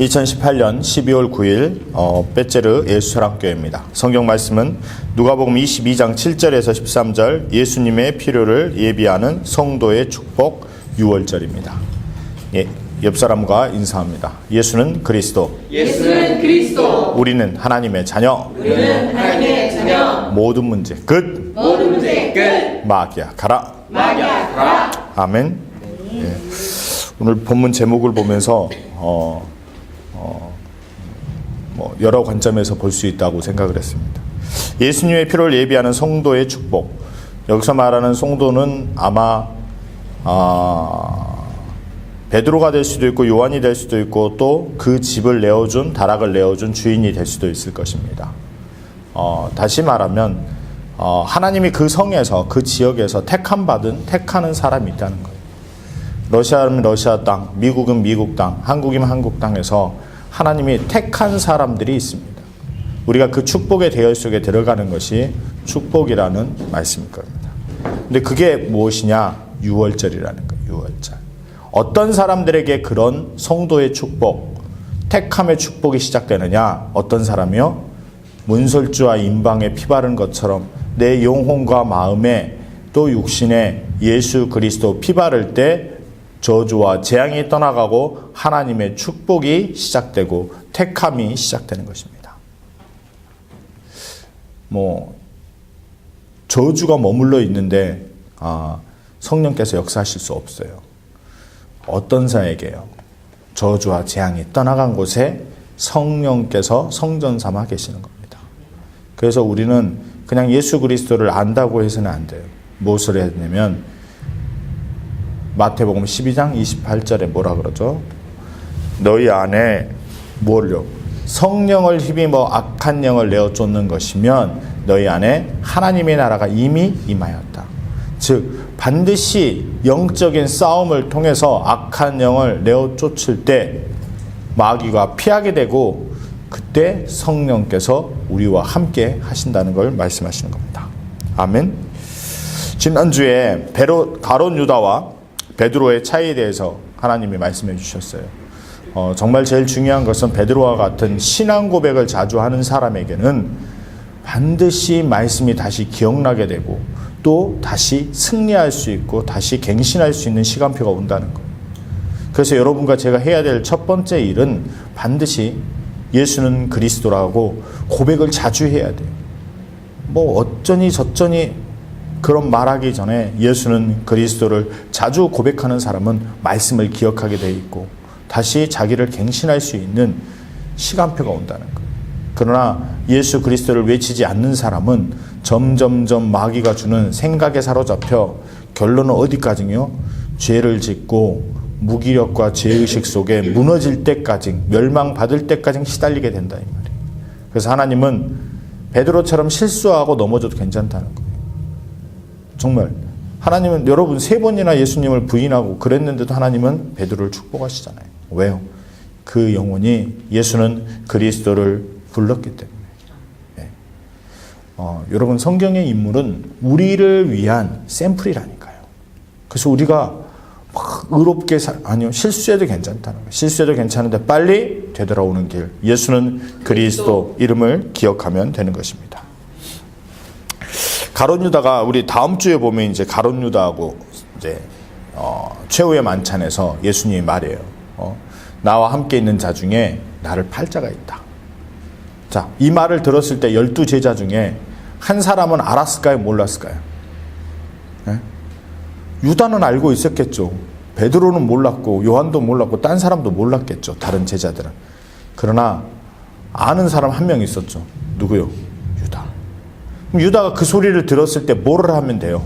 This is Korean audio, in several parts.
2018년 12월 9일 베제르 예수사랑교회입니다. 성경 말씀은 누가복음 22장 7절에서 13절 예수님의 필요를 예비하는 성도의 축복 6월절입니다. 옆 사람과 인사합니다. 예수는 그리스도. 예수는 그리스도. 우리는 하나님의 자녀. 우리는 하나님의 자녀. 모든 문제 끝. 모든 문제 끝. 마귀야 가라. 마귀야 가라. 아멘. 오늘 본문 제목을 보면서 여러 관점에서 볼 수 있다고 생각을 했습니다. 예수님의 피로를 예비하는 성도의 축복. 여기서 말하는 성도는 아마 베드로가 될 수도 있고 요한이 될 수도 있고 또 그 집을 내어준 다락을 내어준 주인이 될 수도 있을 것입니다. 다시 말하면 하나님이 그 성에서 그 지역에서 택하는 사람이 있다는 거예요. 러시아는 러시아 땅, 미국은 미국 땅, 한국이면 한국 땅에서 하나님이 택한 사람들이 있습니다. 우리가 그 축복의 대열 속에 들어가는 것이 축복이라는 말씀일 겁니다. 근데 그게 무엇이냐? 6월절이라는 거예요. 6월절. 어떤 사람들에게 그런 성도의 축복, 택함의 축복이 시작되느냐? 어떤 사람이요? 문설주와 임방에 피 바른 것처럼 내 영혼과 마음에 또 육신에 예수 그리스도 피 바를 때 저주와 재앙이 떠나가고 하나님의 축복이 시작되고 택함이 시작되는 것입니다. 저주가 머물러 있는데 성령께서 역사하실 수 없어요. 어떤 자에게요? 저주와 재앙이 떠나간 곳에 성령께서 성전 삼아 계시는 겁니다. 그래서 우리는 그냥 예수 그리스도를 안다고 해서는 안 돼요. 무엇을 해야 되냐면 마태복음 12장 28절에 뭐라 그러죠? 너희 안에 뭘요? 성령을 힘입어 악한 영을 내어 쫓는 것이면 너희 안에 하나님의 나라가 이미 임하였다. 즉 반드시 영적인 싸움을 통해서 악한 영을 내어 쫓을 때 마귀가 피하게 되고 그때 성령께서 우리와 함께 하신다는 걸 말씀하시는 겁니다. 아멘. 지난주에 가룟 유다와 베드로의 차이에 대해서 하나님이 말씀해 주셨어요. 정말 제일 중요한 것은 베드로와 같은 신앙 고백을 자주 하는 사람에게는 반드시 말씀이 다시 기억나게 되고 또 다시 승리할 수 있고 다시 갱신할 수 있는 시간표가 온다는 거예요. 그래서 여러분과 제가 해야 될 첫 번째 일은 반드시 예수는 그리스도라고 고백을 자주 해야 돼요. 어쩌니 저쩌니 그런 말하기 전에 예수는 그리스도를 자주 고백하는 사람은 말씀을 기억하게 돼 있고 다시 자기를 갱신할 수 있는 시간표가 온다는 거예요. 그러나 예수 그리스도를 외치지 않는 사람은 점점점 마귀가 주는 생각에 사로잡혀 결론은 어디까지요? 죄를 짓고 무기력과 죄의식 속에 무너질 때까지 멸망받을 때까지 시달리게 된다 이 말이에요. 그래서 하나님은 베드로처럼 실수하고 넘어져도 괜찮다는 거예요. 정말 하나님은 여러분 3번이나 예수님을 부인하고 그랬는데도 하나님은 베드로를 축복하시잖아요. 왜요? 그 영혼이 예수는 그리스도를 불렀기 때문에. 여러분 성경의 인물은 우리를 위한 샘플이라니까요. 그래서 우리가 막 의롭게 실수해도 괜찮다는 거예요. 실수해도 괜찮은데 빨리 되돌아오는 길. 예수는 그리스도 이름을 기억하면 되는 것입니다. 가룟 유다가 우리 다음 주에 보면 이제 가룟 유다하고 이제 최후의 만찬에서 예수님이 말해요. 나와 함께 있는 자 중에 나를 팔 자가 있다. 자, 이 말을 들었을 때 12제자 중에 한 사람은 알았을까요? 몰랐을까요? 유다는 알고 있었겠죠. 베드로는 몰랐고 요한도 몰랐고 딴 사람도 몰랐겠죠. 다른 제자들은. 그러나 아는 사람 한 명 있었죠. 누구요? 유다가 그 소리를 들었을 때 뭐를 하면 돼요?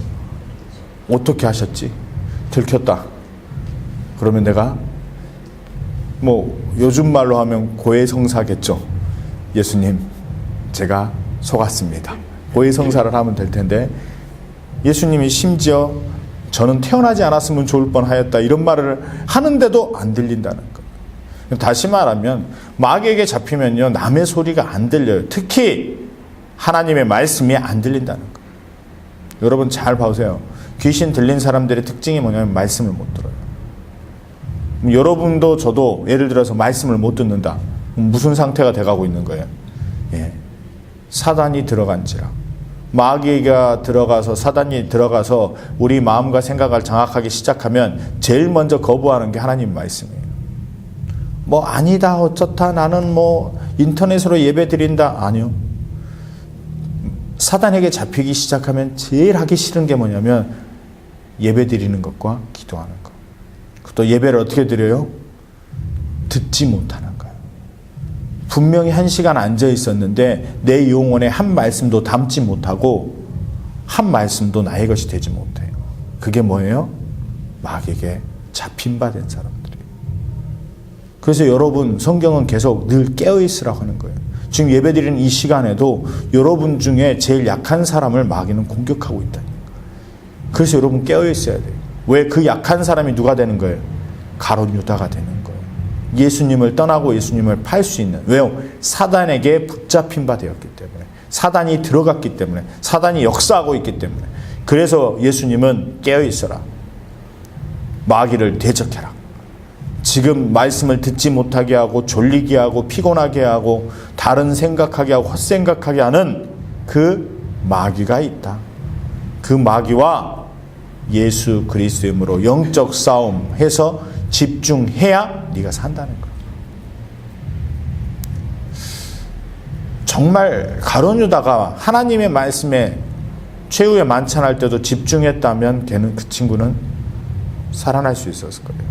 어떻게 하셨지? 들켰다. 그러면 내가 요즘 말로 하면 고해성사겠죠. 예수님, 제가 속았습니다. 고해성사를 하면 될 텐데 예수님이 심지어 저는 태어나지 않았으면 좋을 뻔하였다 이런 말을 하는데도 안 들린다는 거예요. 다시 말하면 마귀에게 잡히면요 남의 소리가 안 들려요. 특히 하나님의 말씀이 안 들린다는 거예요. 여러분 잘 보세요. 귀신 들린 사람들의 특징이 뭐냐면 말씀을 못 들어요. 여러분도 저도 예를 들어서 말씀을 못 듣는다. 무슨 상태가 돼가고 있는 거예요? 예. 사단이 들어간지라. 마귀가 들어가서 사단이 들어가서 우리 마음과 생각을 장악하기 시작하면 제일 먼저 거부하는 게 하나님 말씀이에요. 뭐 아니다 어쩌다 나는 뭐 인터넷으로 예배 드린다. 아니요. 사단에게 잡히기 시작하면 제일 하기 싫은 게 뭐냐면 예배 드리는 것과 기도하는 것. 또 예배를 어떻게 드려요? 듣지 못하는 거예요. 분명히 1시간 앉아 있었는데 내 영혼에 한 말씀도 담지 못하고 한 말씀도 나의 것이 되지 못해요. 그게 뭐예요? 마귀에게 잡힌 바 된 사람들이에요. 그래서 여러분 성경은 계속 늘 깨어있으라고 하는 거예요. 지금 예배드리는 이 시간에도 여러분 중에 제일 약한 사람을 마귀는 공격하고 있다니. 그래서 여러분 깨어있어야 돼요. 왜? 그 약한 사람이 누가 되는 거예요? 가룟 유다가 되는 거예요. 예수님을 떠나고 예수님을 팔 수 있는. 왜요? 사단에게 붙잡힌 바 되었기 때문에. 사단이 들어갔기 때문에. 사단이 역사하고 있기 때문에. 그래서 예수님은 깨어있어라. 마귀를 대적해라. 지금 말씀을 듣지 못하게 하고 졸리게 하고 피곤하게 하고 다른 생각하게 하고 헛생각하게 하는 그 마귀가 있다. 그 마귀와 예수 그리스도의 이름으로 영적 싸움 해서 집중해야 네가 산다는 거야. 정말 가룟 유다가 하나님의 말씀에 최후의 만찬할 때도 집중했다면 걔는 그 친구는 살아날 수 있었을 거예요.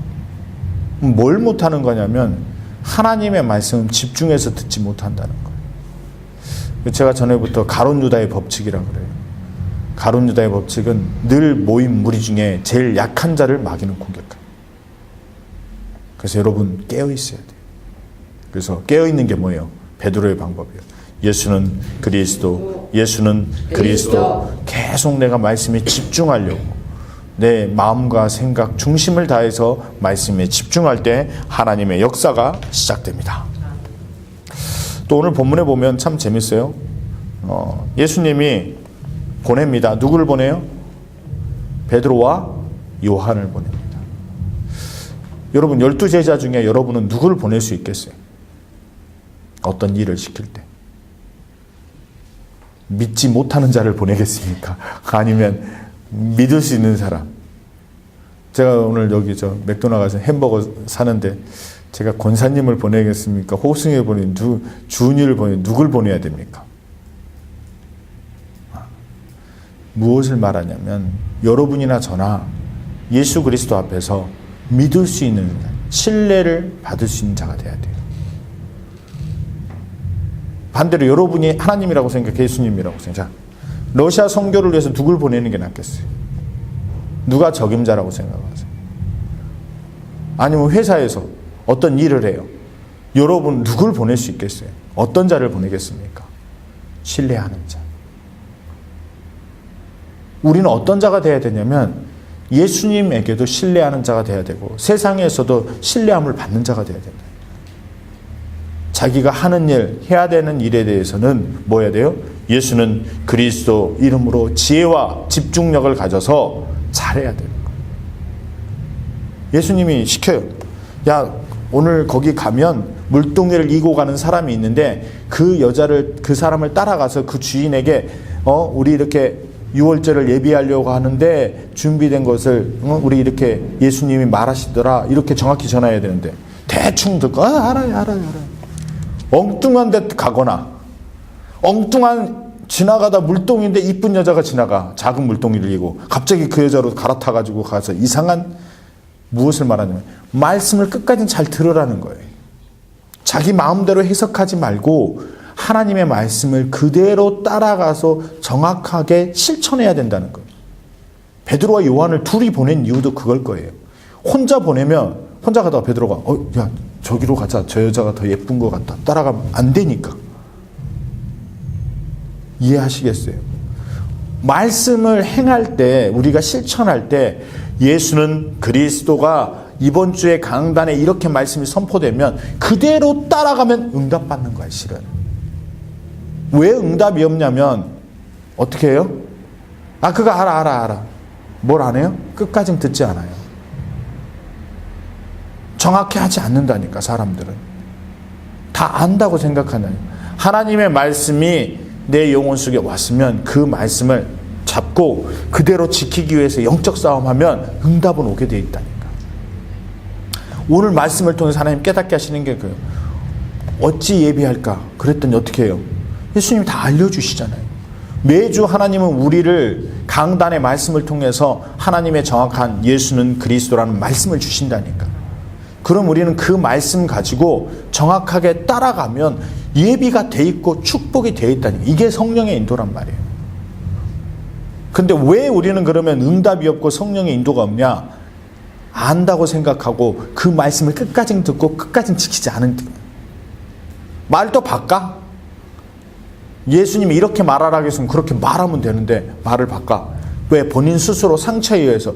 뭘 못하는 거냐면 하나님의 말씀은 집중해서 듣지 못한다는 거예요. 제가 전에부터 가룟 유다의 법칙이라고 그래요. 가룟 유다의 법칙은 늘 모인 무리 중에 제일 약한 자를 마귀는 공격해요. 그래서 여러분 깨어있어야 돼요. 그래서 깨어있는 게 뭐예요? 베드로의 방법이에요. 예수는 그리스도, 예수는 그리스도. 계속 내가 말씀에 집중하려고 내 마음과 생각 중심을 다해서 말씀에 집중할 때 하나님의 역사가 시작됩니다. 또 오늘 본문에 보면 참 재밌어요. 예수님이 보냅니다. 누구를 보내요? 베드로와 요한을 보냅니다. 여러분 12제자 중에 여러분은 누구를 보낼 수 있겠어요? 어떤 일을 시킬 때 믿지 못하는 자를 보내겠습니까? 아니면 믿을 수 있는 사람. 제가 오늘 여기 맥도날드 가서 햄버거 사는데 제가 권사님을 보내겠습니까? 호승을 보내, 주은이를 보내, 누굴 보내야 됩니까? 무엇을 말하냐면 여러분이나 저나 예수 그리스도 앞에서 믿을 수 있는 신뢰를 받을 수 있는 자가 돼야 돼요. 반대로 여러분이 하나님이라고 생각해, 예수님이라고 생각해. 러시아 선교를 위해서 누굴 보내는 게 낫겠어요? 누가 적임자라고 생각하세요? 아니면 회사에서 어떤 일을 해요? 여러분 누굴 보낼 수 있겠어요? 어떤 자를 보내겠습니까? 신뢰하는 자. 우리는 어떤 자가 돼야 되냐면 예수님에게도 신뢰하는 자가 돼야 되고 세상에서도 신뢰함을 받는 자가 돼야 된다. 자기가 하는 일, 해야 되는 일에 대해서는 뭐 해야 돼요? 예수는 그리스도 이름으로 지혜와 집중력을 가져서 잘해야 되는 거예요. 예수님이 시켜요. 야, 오늘 거기 가면 물동이를 이고 가는 사람이 있는데 그 사람을 따라가서 그 주인에게 우리 이렇게 유월절을 예비하려고 하는데 준비된 것을 우리 이렇게 예수님이 말하시더라. 이렇게 정확히 전해야 되는데 대충 듣고 알아요. 엉뚱한 데 가거나 엉뚱한 지나가다 물동인데 이쁜 여자가 지나가 작은 물동이를 이고 갑자기 그 여자로 갈아타가지고 가서 이상한 무엇을 말하냐면 말씀을 끝까지 잘 들으라는 거예요. 자기 마음대로 해석하지 말고 하나님의 말씀을 그대로 따라가서 정확하게 실천해야 된다는 거예요. 베드로와 요한을 둘이 보낸 이유도 그걸 거예요. 혼자 보내면 혼자 가다가 베드로가 야 저기로 가자. 저 여자가 더 예쁜 것 같다. 따라가면 안 되니까. 이해하시겠어요? 말씀을 행할 때 우리가 실천할 때 예수는 그리스도가 이번 주에 강단에 이렇게 말씀이 선포되면 그대로 따라가면 응답받는 거야 실은. 왜 응답이 없냐면 어떻게 해요? 그거 알아. 뭘 안 해요? 끝까지는 듣지 않아요. 정확히 하지 않는다니까. 사람들은 다 안다고 생각하나요? 하나님의 말씀이 내 영혼 속에 왔으면 그 말씀을 잡고 그대로 지키기 위해서 영적 싸움하면 응답은 오게 돼 있다니까. 오늘 말씀을 통해서 하나님 깨닫게 하시는 게 그예요. 어찌 예비할까? 그랬더니 어떻게 해요? 예수님이 다 알려주시잖아요. 매주 하나님은 우리를 강단의 말씀을 통해서 하나님의 정확한 예수는 그리스도라는 말씀을 주신다니까. 그럼 우리는 그 말씀 가지고 정확하게 따라가면 예비가 돼 있고 축복이 돼 있다니까. 이게 성령의 인도란 말이에요. 근데 왜 우리는 그러면 응답이 없고 성령의 인도가 없냐? 안다고 생각하고 그 말씀을 끝까지 듣고 끝까지 지키지 않은 말도 바꿔? 예수님이 이렇게 말하라고 했으면 그렇게 말하면 되는데 말을 바꿔. 왜? 본인 스스로 상처에 의해서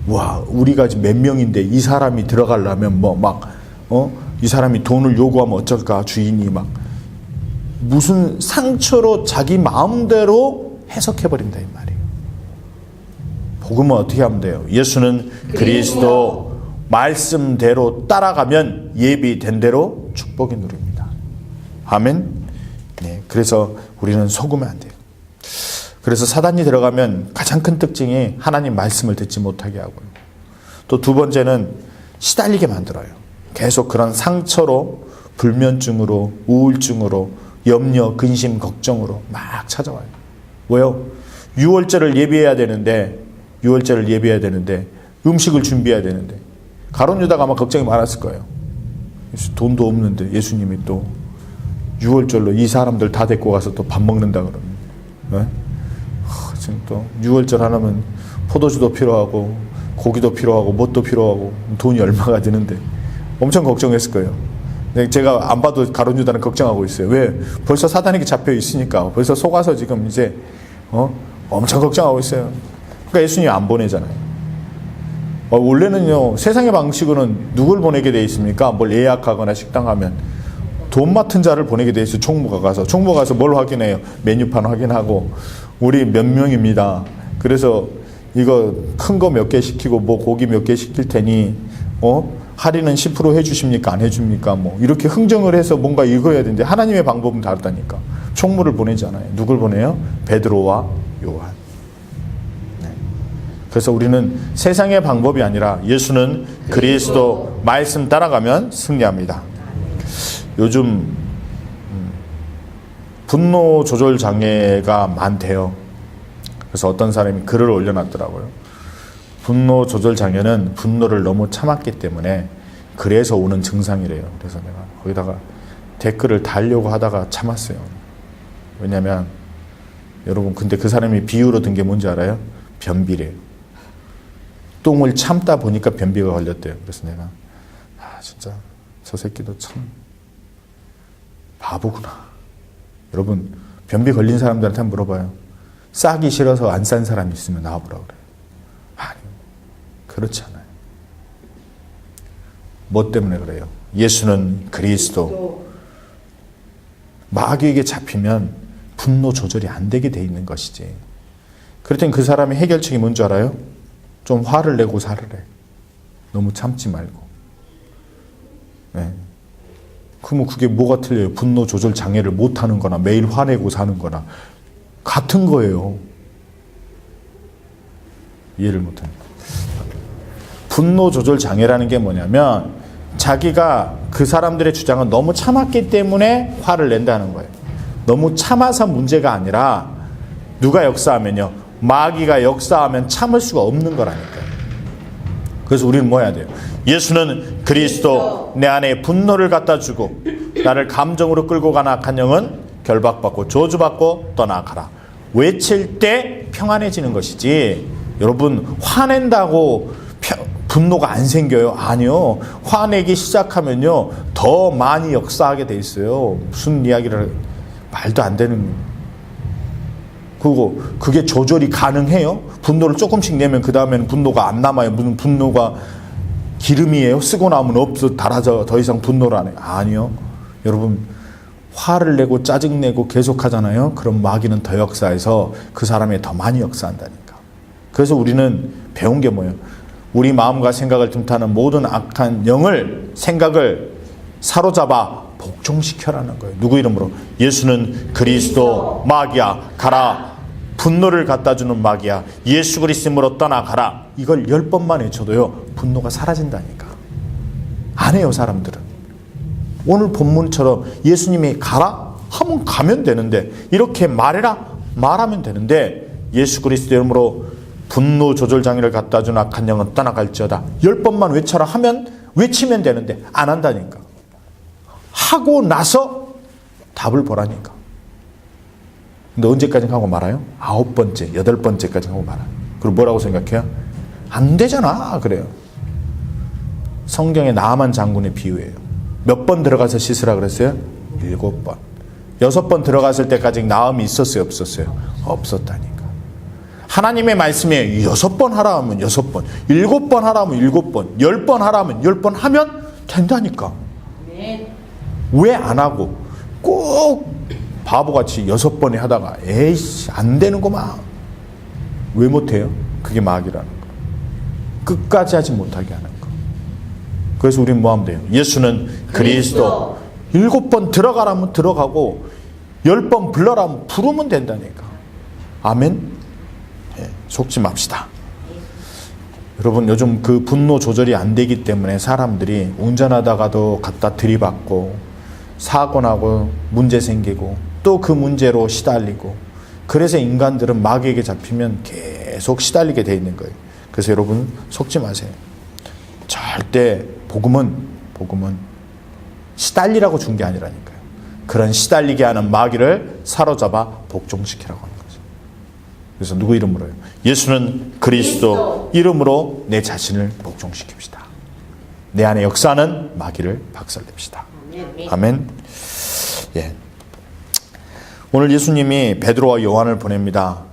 와, 우리가 지금 몇 명인데 이 사람이 들어가려면 이 사람이 돈을 요구하면 어쩔까? 주인이 막 무슨 상처로 자기 마음대로 해석해버린다 이 말이에요. 복음은 어떻게 하면 돼요? 예수는 그리스도 말씀대로 따라가면 예비된 대로 축복이 누립니다. 아멘. 네, 그래서 우리는 속으면 안 돼요. 그래서 사단이 들어가면 가장 큰 특징이 하나님 말씀을 듣지 못하게 하고요. 또 두 번째는 시달리게 만들어요. 계속 그런 상처로, 불면증으로, 우울증으로, 염려, 근심, 걱정으로 막 찾아와요. 왜요? 유월절을 예비해야 되는데 음식을 준비해야 되는데 가룟 유다가 아마 걱정이 많았을 거예요. 돈도 없는데 예수님이 또 유월절로 이 사람들 다 데리고 가서 또 밥 먹는다 그러면, 네? 지금 또 유월절 하려면 포도주도 필요하고 고기도 필요하고 뭣도 필요하고 돈이 얼마가 드는데 엄청 걱정했을 거예요. 근데 제가 안 봐도 가룟 유다는 걱정하고 있어요. 왜? 벌써 사단에게 잡혀 있으니까 벌써 속아서 지금 이제 엄청 걱정하고 있어요. 그러니까 예수님이 안 보내잖아요. 원래는요, 세상의 방식으로는 누굴 보내게 돼 있습니까? 뭘 예약하거나 식당 가면 돈 맡은 자를 보내게 돼 있어요. 총무가 가서 뭘 확인해요? 메뉴판 확인하고 우리 몇 명입니다. 그래서 이거 큰 거 몇 개 시키고 뭐 고기 몇 개 시킬 테니 할인은 10% 해주십니까? 안 해줍니까? 뭐 이렇게 흥정을 해서 뭔가 읽어야 되는데 하나님의 방법은 다르다니까. 총무를 보내잖아요. 누굴 보내요? 베드로와 요한. 네. 그래서 우리는 세상의 방법이 아니라 예수는 그리스도 말씀 따라가면 승리합니다. 요즘 분노 조절 장애가 많대요. 그래서 어떤 사람이 글을 올려놨더라고요. 분노 조절 장애는 분노를 너무 참았기 때문에 그래서 오는 증상이래요. 그래서 내가 거기다가 댓글을 달려고 하다가 참았어요. 왜냐면 여러분, 근데 그 사람이 비유로 든 게 뭔지 알아요? 변비래요. 똥을 참다 보니까 변비가 걸렸대요. 그래서 내가 진짜 저 새끼도 참 바보구나. 여러분, 변비 걸린 사람들한테 한번 물어봐요. 싸기 싫어서 안 싼 사람이 있으면 나와보라고 그래요. 아니, 그렇지 않아요. 뭐 때문에 그래요? 예수는 그리스도. 마귀에게 잡히면 분노 조절이 안 되게 돼 있는 것이지. 그랬더니 그 사람의 해결책이 뭔지 알아요? 좀 화를 내고 살으래. 너무 참지 말고. 네. 그러면 그게 뭐가 틀려요? 분노 조절 장애를 못하는 거나 매일 화내고 사는 거나 같은 거예요. 이해를 못하는. 분노 조절 장애라는 게 뭐냐면 자기가 그 사람들의 주장은 너무 참았기 때문에 화를 낸다는 거예요. 너무 참아서 문제가 아니라 누가 역사하면요, 마귀가 역사하면 참을 수가 없는 거라니까요. 그래서 우리는 뭐 해야 돼요? 예수는 그리스도, 내 안에 분노를 갖다 주고 나를 감정으로 끌고 가는 악한 영은 결박받고 저주받고 떠나가라. 외칠 때 평안해지는 것이지, 여러분 화낸다고 분노가 안 생겨요? 아니요. 화내기 시작하면요 더 많이 역사하게 돼 있어요. 무슨 이야기를, 말도 안 되는. 그리고 그게 조절이 가능해요? 분노를 조금씩 내면 그 다음에는 분노가 안 남아요. 무슨 분노가 기름이에요? 쓰고 나면 없어, 달아져 더 이상 분노를 안 해요? 아니요. 여러분, 화를 내고 짜증내고 계속 하잖아요. 그럼 마귀는 더 역사해서 그 사람이 더 많이 역사한다니까. 그래서 우리는 배운 게 뭐예요? 우리 마음과 생각을 틈타는 모든 악한 영을, 생각을 사로잡아 복종시켜라는 거예요. 누구 이름으로? 예수는 그리스도. 마귀야 가라. 분노를 갖다 주는 마귀야, 예수 그리스도로 떠나가라. 이걸 10번만 외쳐도요, 분노가 사라진다니까. 안 해요, 사람들은. 오늘 본문처럼 예수님이 가라 하면 가면 되는데, 이렇게 말해라 말하면 되는데, 예수 그리스도 이름으로 분노 조절 장애를 갖다 준 악한 영은 떠나갈지어다. 10번만 외쳐라 하면 외치면 되는데 안 한다니까. 하고 나서 답을 보라니까. 근데 언제까지 하고 말아요? 9번째, 8번째까지 하고 말아요. 그리고 뭐라고 생각해요? 안 되잖아 그래요. 성경에 나아만 장군의 비유예요. 몇 번 들어가서 씻으라 그랬어요? 7번. 6번 들어갔을 때까지 나음이 있었어요, 없었어요? 없었다니까. 하나님의 말씀에 6번 하라 하면 6번, 7번 하라 하면 7번, 10번 하라 하면 10번 하면 된다니까. 왜 안 하고 꼭 바보같이 6번에 하다가 에이씨 안 되는구만. 왜 못해요? 그게 마귀라는 거. 끝까지 하지 못하게 하는 거. 그래서 우린 뭐 하면 돼요? 예수는 그리스도. 7번 들어가라면 들어가고 10번 불러라면 부르면 된다니까. 아멘. 예, 속지 맙시다. 여러분, 요즘 그 분노 조절이 안 되기 때문에 사람들이 운전하다가도 갖다 들이받고 사고 나고 문제 생기고 또 그 문제로 시달리고, 그래서 인간들은 마귀에게 잡히면 계속 시달리게 돼 있는 거예요. 그래서 여러분 속지 마세요. 절대 복음은 시달리라고 준 게 아니라니까요. 그런 시달리게 하는 마귀를 사로잡아 복종시키라고 하는 거죠. 그래서 누구 이름으로요? 예수는 그리스도 이름으로 내 자신을 복종시킵시다. 내 안에 역사하는 마귀를 박살냅시다. 아멘. 예. 오늘 예수님이 베드로와 요한을 보냅니다.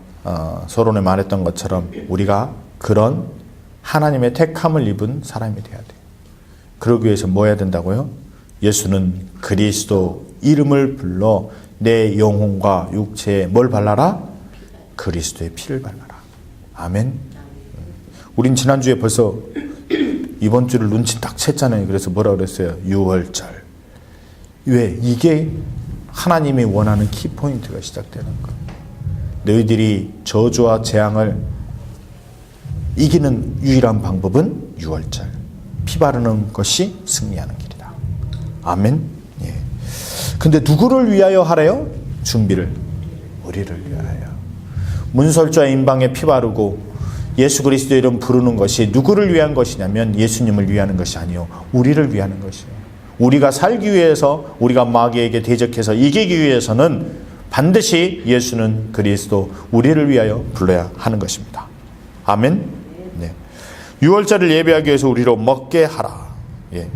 서론에 말했던 것처럼 우리가 그런 하나님의 택함을 입은 사람이 돼야 돼요. 그러기 위해서 뭐 해야 된다고요? 예수는 그리스도 이름을 불러 내 영혼과 육체에 뭘 발라라? 그리스도의 피를 발라라. 아멘. 우린 지난주에 벌써 이번 주를 눈치 딱 챘잖아요. 그래서 뭐라 그랬어요? 유월절. 왜? 이게 하나님이 원하는 키포인트가 시작되는 거예요. 너희들이 저주와 재앙을 이기는 유일한 방법은 유월절. 피 바르는 것이 승리하는 길이다. 아멘. 예. 근데 누구를 위하여 하래요? 준비를. 우리를 위하여. 문설주와 임방에 피 바르고 예수 그리스도 이름 부르는 것이 누구를 위한 것이냐면 예수님을 위하는 것이 아니요, 우리를 위하는 것이에요. 우리가 살기 위해서, 우리가 마귀에게 대적해서 이기기 위해서는 반드시 예수는 그리스도, 우리를 위하여 불러야 하는 것입니다. 아멘. 네. 유월절을 예비하기 위해서 우리로 먹게 하라. 예.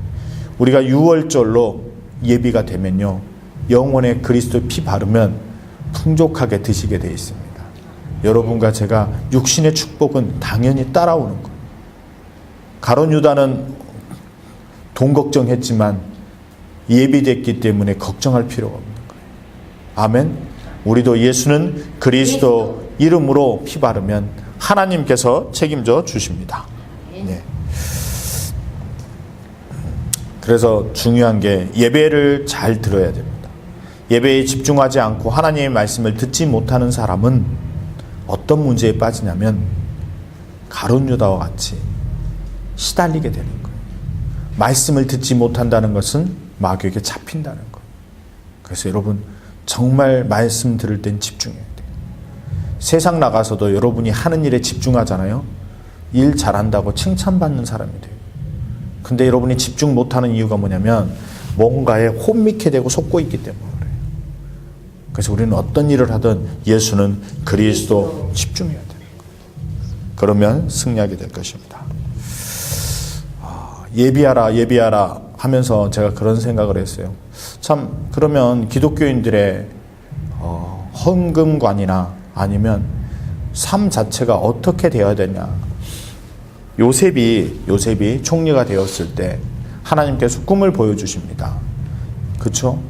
우리가 유월절로 예비가 되면요, 영혼에 그리스도 피 바르면 풍족하게 드시게 되어 있습니다. 여러분과 제가 육신의 축복은 당연히 따라오는 거예요. 가룟 유다는 돈 걱정했지만 예비됐기 때문에 걱정할 필요가 없는 거예요. 아멘. 우리도 예수는 그리스도 이름으로 피 바르면 하나님께서 책임져 주십니다. 네. 그래서 중요한 게 예배를 잘 들어야 됩니다. 예배에 집중하지 않고 하나님의 말씀을 듣지 못하는 사람은 어떤 문제에 빠지냐면 가룟 유다와 같이 시달리게 되는 거예요. 말씀을 듣지 못한다는 것은 마귀에게 잡힌다는 거예요. 그래서 여러분 정말 말씀 들을 땐 집중해야 돼요. 세상 나가서도 여러분이 하는 일에 집중하잖아요. 일 잘한다고 칭찬받는 사람이 돼요. 근데 여러분이 집중 못하는 이유가 뭐냐면 뭔가에 혼미케 되고 속고 있기 때문에 그래요. 그래서 우리는 어떤 일을 하든 예수는 그리스도 집중해야 되는 거예요. 그러면 승리하게 될 것입니다. 예비하라 예비하라 하면서 제가 그런 생각을 했어요. 참 그러면 기독교인들의 헌금관이나 아니면 삶 자체가 어떻게 되어야 되냐. 요셉이 총리가 되었을 때 하나님께서 꿈을 보여주십니다. 그렇죠?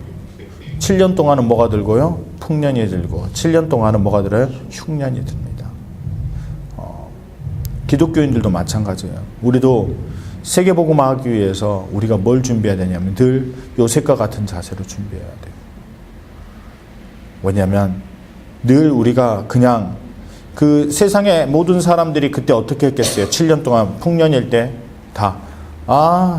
7년 동안은 뭐가 들고요? 풍년이 들고 7년 동안은 뭐가 들어요? 흉년이 듭니다. 기독교인들도 마찬가지예요. 우리도 세계복음화하기 위해서 우리가 뭘 준비해야 되냐면 늘 요셉과 같은 자세로 준비해야 돼요. 왜냐하면 늘 우리가 그냥 그 세상의 모든 사람들이 그때 어떻게 했겠어요? 7년 동안 풍년일 때 다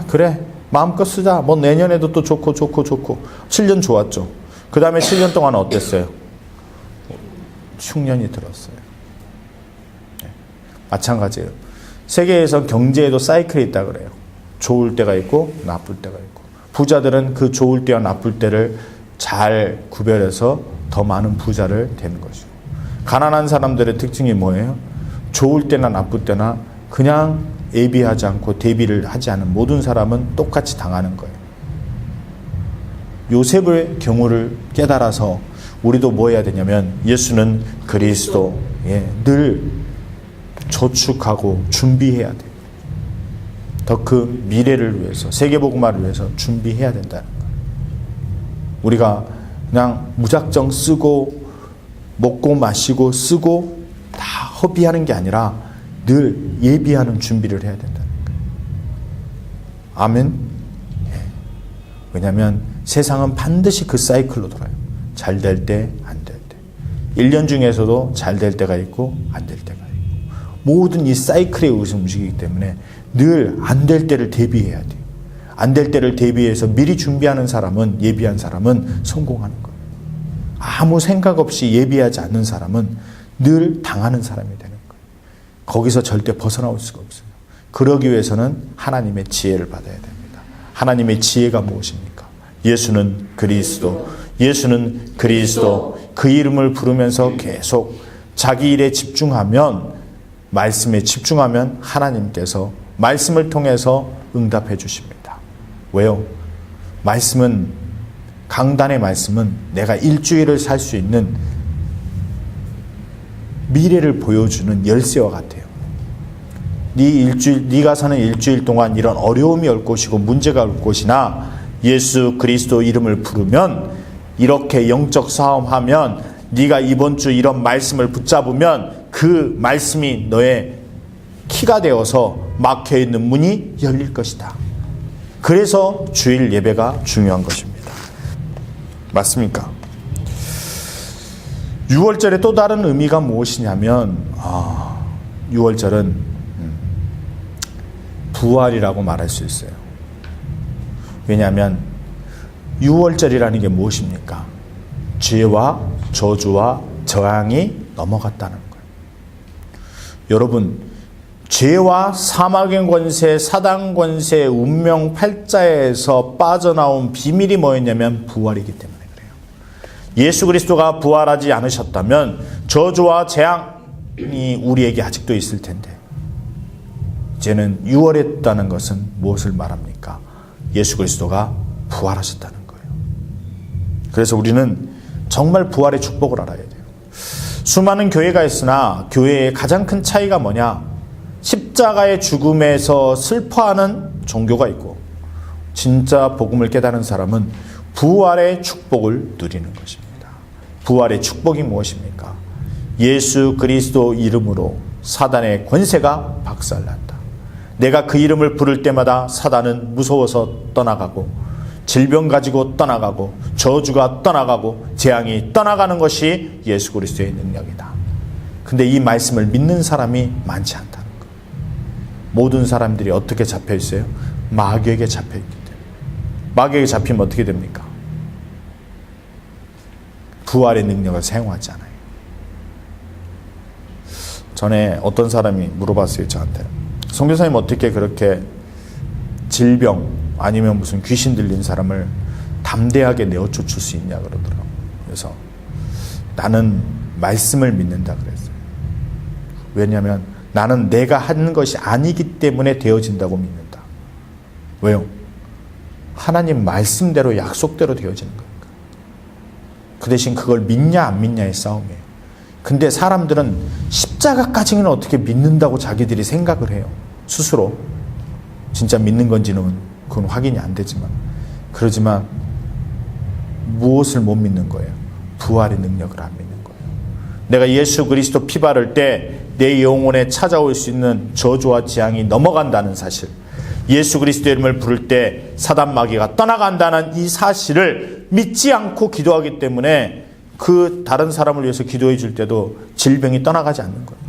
그래 마음껏 쓰자. 뭐 내년에도 또 좋고 7년 좋았죠. 그 다음에 7년 동안 어땠어요? 흉년이 들었어요. 네. 마찬가지예요. 세계에서 경제에도 사이클이 있다 그래요. 좋을 때가 있고 나쁠 때가 있고, 부자들은 그 좋을 때와 나쁠 때를 잘 구별해서 더 많은 부자를 되는 것이고, 가난한 사람들의 특징이 뭐예요? 좋을 때나 나쁠 때나 그냥 예비하지 않고 대비를 하지 않은 모든 사람은 똑같이 당하는 거예요. 요셉의 경우를 깨달아서 우리도 뭐 해야 되냐면 예수는 그리스도, 늘 저축하고 준비해야 돼요. 더 그 미래를 위해서, 세계복음화를 위해서 준비해야 된다는 거예요. 우리가 그냥 무작정 쓰고 먹고 마시고 쓰고 다 허비하는 게 아니라 늘 예비하는 준비를 해야 된다는 거예요. 아멘? 왜냐하면 세상은 반드시 그 사이클로 돌아요. 잘 될 때, 안 될 때. 1년 중에서도 잘 될 때가 있고 안 될 때가 있고, 모든 이 사이클에 의해서 움직이기 때문에 늘 안 될 때를 대비해야 돼요. 안 될 때를 대비해서 미리 준비하는 사람은, 예비한 사람은 성공하는 거예요. 아무 생각 없이 예비하지 않는 사람은 늘 당하는 사람이 되는 거예요. 거기서 절대 벗어나올 수가 없어요. 그러기 위해서는 하나님의 지혜를 받아야 됩니다. 하나님의 지혜가 무엇입니까? 예수는 그리스도, 예수는 그리스도. 그 이름을 부르면서 계속 자기 일에 집중하면, 말씀에 집중하면 하나님께서 말씀을 통해서 응답해 주십니다. 왜요? 말씀은, 강단의 말씀은 내가 일주일을 살 수 있는 미래를 보여주는 열쇠와 같아요. 네가 사는 일주일 동안 이런 어려움이 올 것이고 문제가 올 것이나 예수 그리스도 이름을 부르면, 이렇게 영적 싸움하면, 네가 이번 주 이런 말씀을 붙잡으면 그 말씀이 너의 키가 되어서 막혀있는 문이 열릴 것이다. 그래서 주일 예배가 중요한 것입니다. 맞습니까? 6월절의 또 다른 의미가 무엇이냐면 6월절은 부활이라고 말할 수 있어요. 왜냐하면 6월절이라는 게 무엇입니까? 죄와 저주와 저항이 넘어갔다는 거예요. 여러분, 죄와 사막의 권세, 사단 권세, 운명 팔자에서 빠져나온 비밀이 뭐였냐면 부활이기 때문에 그래요. 예수 그리스도가 부활하지 않으셨다면 저주와 재앙이 우리에게 아직도 있을 텐데, 이제는 6월했다는 것은 무엇을 말합니까? 예수 그리스도가 부활하셨다는 거예요. 그래서 우리는 정말 부활의 축복을 알아야 돼요. 수많은 교회가 있으나 교회의 가장 큰 차이가 뭐냐? 십자가의 죽음에서 슬퍼하는 종교가 있고, 진짜 복음을 깨달은 사람은 부활의 축복을 누리는 것입니다. 부활의 축복이 무엇입니까? 예수 그리스도 이름으로 사단의 권세가 박살난다. 내가 그 이름을 부를 때마다 사단은 무서워서 떠나가고, 질병 가지고 떠나가고, 저주가 떠나가고, 재앙이 떠나가는 것이 예수 그리스도의 능력이다. 근데 이 말씀을 믿는 사람이 많지 않다는 거예요. 모든 사람들이 어떻게 잡혀 있어요? 마귀에게 잡혀 있기 때문에. 마귀에게 잡히면 어떻게 됩니까? 부활의 능력을 사용하지 않아요. 전에 어떤 사람이 물어봤어요, 저한테. 선교사님 어떻게 그렇게 질병 아니면 무슨 귀신 들린 사람을 담대하게 내어쫓을 수 있냐 그러더라고요. 그래서 나는 말씀을 믿는다 그랬어요. 왜냐하면 나는 내가 하는 것이 아니기 때문에 되어진다고 믿는다. 왜요? 하나님 말씀대로 약속대로 되어지는 거니까. 그 대신 그걸 믿냐 안 믿냐의 싸움이에요. 근데 사람들은 십자가까지는 어떻게 믿는다고 자기들이 생각을 해요. 스스로. 진짜 믿는 건지는 그건 확인이 안 되지만. 그러지만 무엇을 못 믿는 거예요? 부활의 능력을 안 믿는 거예요. 내가 예수 그리스도 피 바를 때 내 영혼에 찾아올 수 있는 저주와 재앙이 넘어간다는 사실, 예수 그리스도의 이름을 부를 때 사단 마귀가 떠나간다는 이 사실을 믿지 않고 기도하기 때문에 그 다른 사람을 위해서 기도해 줄 때도 질병이 떠나가지 않는 거예요.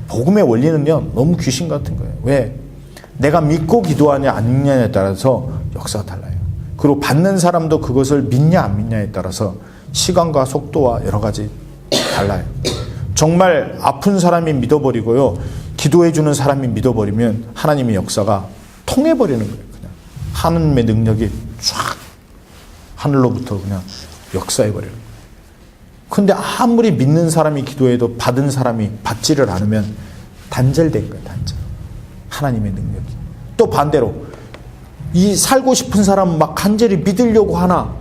복음의 원리는요, 너무 귀신 같은 거예요. 왜? 내가 믿고 기도하냐 안 믿냐에 따라서 역사가 달라요. 그리고 받는 사람도 그것을 믿냐 안 믿냐에 따라서 시간과 속도와 여러 가지 달라요. 정말 아픈 사람이 믿어버리고요, 기도해 주는 사람이 믿어버리면 하나님의 역사가 통해버리는 거예요. 그냥 하나님의 능력이 쫙 하늘로부터 그냥 역사해버려요. 근데 아무리 믿는 사람이 기도해도 받은 사람이 받지를 않으면 단절된 거예요. 단절. 하나님의 능력이. 또 반대로 이 살고 싶은 사람 막 간절히 믿으려고 하나,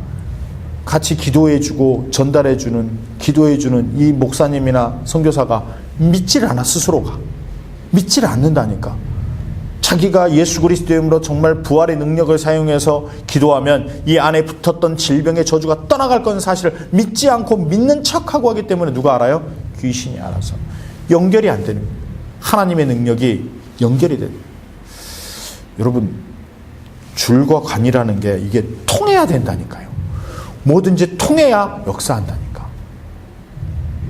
같이 기도해주고 전달해주는, 기도해주는 이 목사님이나 선교사가 믿지를 않아. 스스로가 믿지를 않는다니까. 자기가 예수 그리스도의 이름으로 정말 부활의 능력을 사용해서 기도하면 이 안에 붙었던 질병의 저주가 떠나갈 건 사실을 믿지 않고 믿는 척하고 하기 때문에 누가 알아요? 귀신이 알아서. 연결이 안 되는 거예요. 하나님의 능력이 연결이 돼요. 여러분, 줄과 관이라는 게 이게 통해야 된다니까요. 뭐든지 통해야 역사한다니까.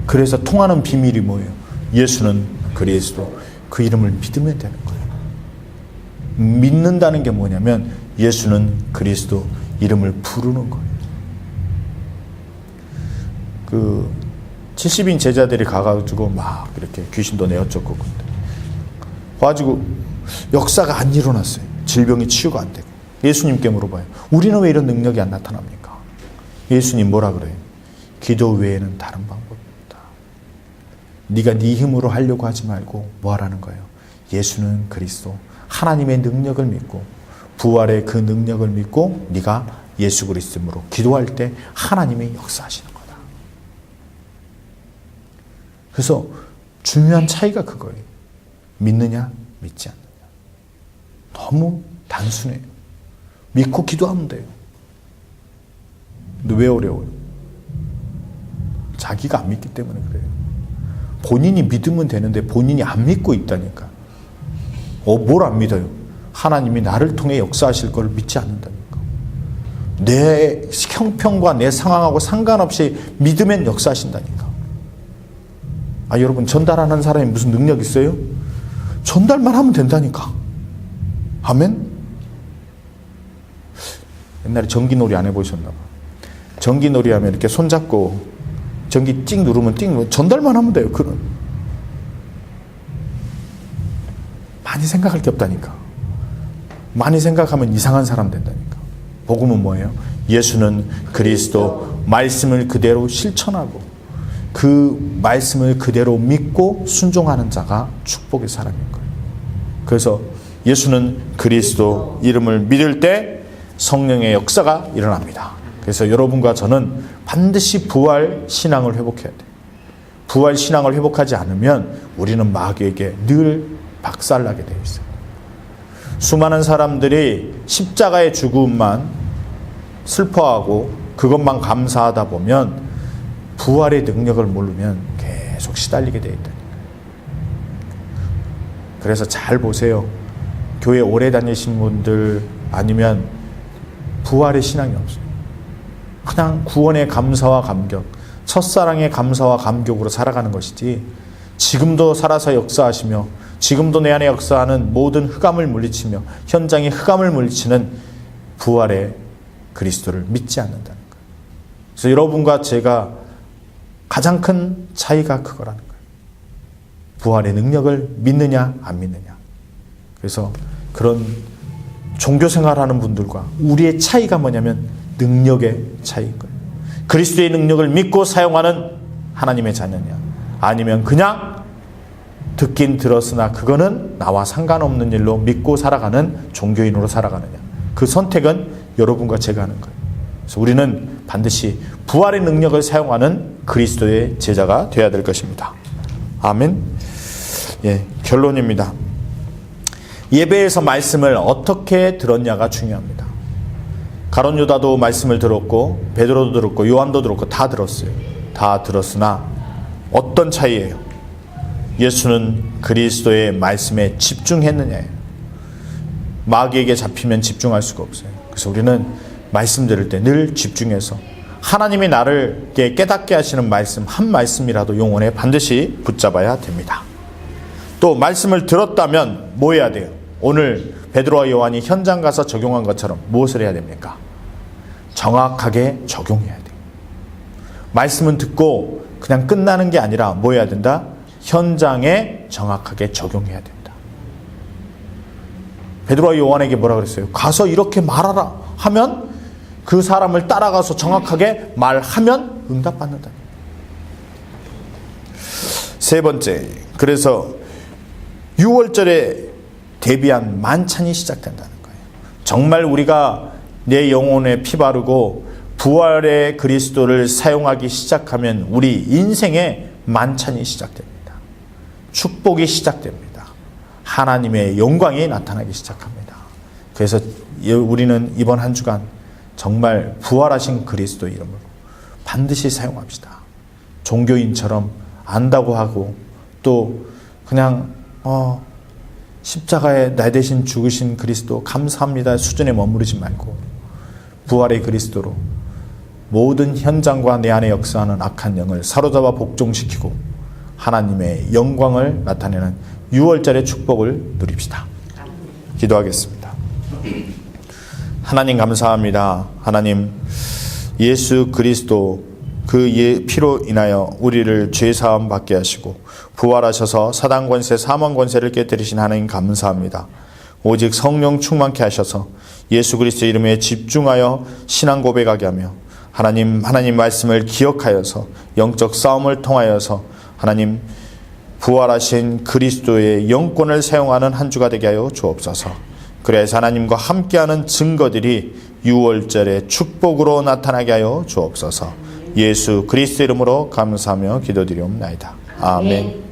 그래서 통하는 비밀이 뭐예요? 예수는 그리스도, 그 이름을 믿으면 되는 거예요. 믿는다는 게 뭐냐면 예수는 그리스도 이름을 부르는 거예요. 그 70인 제자들이 가가지고 막 이렇게 귀신도 내어쫓고 가지고 역사가 안 일어났어요. 질병이 치유가 안 되고. 예수님께 물어봐요. 우리는 왜 이런 능력이 안 나타납니까? 예수님 뭐라 그래요? 기도 외에는 다른 방법이 없다. 네가 네 힘으로 하려고 하지 말고 뭐 하라는 거예요? 예수는 그리스도, 하나님의 능력을 믿고 부활의 그 능력을 믿고 네가 예수 그리스도로 기도할 때 하나님이 역사하시는 거다. 그래서 중요한 차이가 그거예요. 믿느냐 믿지 않느냐. 너무 단순해요. 믿고 기도하면 돼요. 근데 왜 어려워요? 자기가 안 믿기 때문에 그래요. 본인이 믿으면 되는데 본인이 안 믿고 있다니까. 뭘 안 믿어요? 하나님이 나를 통해 역사하실 걸 믿지 않는다니까. 내 형편과 내 상황하고 상관없이 믿으면 역사하신다니까. 아, 여러분, 전달하는 사람이 무슨 능력 있어요? 전달만 하면 된다니까. 아멘? 옛날에 전기놀이 안 해보셨나 봐. 전기놀이 하면 이렇게 손잡고 전기 띵 누르면 전달만 하면 돼요. 그런. 많이 생각할 게 없다니까. 많이 생각하면 이상한 사람 된다니까. 복음은 뭐예요? 예수는 그리스도, 말씀을 그대로 실천하고 그 말씀을 그대로 믿고 순종하는 자가 축복의 사람인 거예요. 그래서 예수는 그리스도 이름을 믿을 때 성령의 역사가 일어납니다. 그래서 여러분과 저는 반드시 부활 신앙을 회복해야 돼요. 부활 신앙을 회복하지 않으면 우리는 마귀에게 늘 박살나게 되어 있어요. 수많은 사람들이 십자가의 죽음만 슬퍼하고 그것만 감사하다 보면 부활의 능력을 모르면 계속 시달리게 되어 있다니까요. 그래서 잘 보세요. 교회 오래 다니신 분들 아니면 부활의 신앙이 없어요. 그냥 구원의 감사와 감격, 첫사랑의 감사와 감격으로 살아가는 것이지, 지금도 살아서 역사하시며 지금도 내 안에 역사하는 모든 흑암을 물리치며 현장의 흑암을 물리치는 부활의 그리스도를 믿지 않는다는 거예요. 그래서 여러분과 제가 가장 큰 차이가 그거라는 거예요. 부활의 능력을 믿느냐 안 믿느냐. 그래서 그런 종교생활하는 분들과 우리의 차이가 뭐냐면 능력의 차이인 거예요. 그리스도의 능력을 믿고 사용하는 하나님의 자녀냐, 아니면 그냥 듣긴 들었으나 그거는 나와 상관없는 일로 믿고 살아가는 종교인으로 살아가느냐. 그 선택은 여러분과 제가 하는 거예요. 그래서 우리는 반드시 부활의 능력을 사용하는 그리스도의 제자가 되어야 될 것입니다. 아멘. 예, 결론입니다. 예배에서 말씀을 어떻게 들었냐가 중요합니다. 가룟 유다도 말씀을 들었고 베드로도 들었고 요한도 들었고 다 들었어요. 다 들었으나 어떤 차이예요? 예수는 그리스도의 말씀에 집중했느냐예요. 마귀에게 잡히면 집중할 수가 없어요. 그래서 우리는 말씀 들을 때 늘 집중해서 하나님이 나를 깨닫게 하시는 말씀 한 말씀이라도 영혼에 반드시 붙잡아야 됩니다. 또 말씀을 들었다면 뭐 해야 돼요? 오늘 베드로와 요한이 현장 가서 적용한 것처럼 무엇을 해야 됩니까? 정확하게 적용해야 돼요. 말씀은 듣고 그냥 끝나는 게 아니라 뭐 해야 된다? 현장에 정확하게 적용해야 된다. 베드로와 요한에게 뭐라 그랬어요? 가서 이렇게 말하라 하면 그 사람을 따라가서 정확하게 말하면 응답받는다. 세 번째, 그래서 6월절에 대비한 만찬이 시작된다는 거예요. 정말 우리가 내 영혼에 피 바르고 부활의 그리스도를 사용하기 시작하면 우리 인생에 만찬이 시작됩니다. 축복이 시작됩니다. 하나님의 영광이 나타나기 시작합니다. 그래서 우리는 이번 한 주간 정말 부활하신 그리스도 이름으로 반드시 사용합시다. 종교인처럼 안다고 하고 또 그냥 십자가에 나 대신 죽으신 그리스도 감사합니다 수준에 머무르지 말고 부활의 그리스도로 모든 현장과 내 안에 역사하는 악한 영을 사로잡아 복종시키고 하나님의 영광을 나타내는 6월절의 축복을 누립시다. 기도하겠습니다. 하나님 감사합니다. 하나님 예수 그리스도 그 피로 인하여 우리를 죄사함 받게 하시고 부활하셔서 사단 권세 사망 권세를 깨뜨리신 하나님 감사합니다. 오직 성령 충만케 하셔서 예수 그리스도 이름에 집중하여 신앙 고백하게 하며 하나님 말씀을 기억하여서 영적 싸움을 통하여서 하나님 부활하신 그리스도의 영권을 사용하는 한 주가 되게 하여 주옵소서. 그래서 하나님과 함께하는 증거들이 6월절의 축복으로 나타나게 하여 주옵소서. 예수 그리스도 이름으로 감사하며 기도드리옵나이다. 아멘.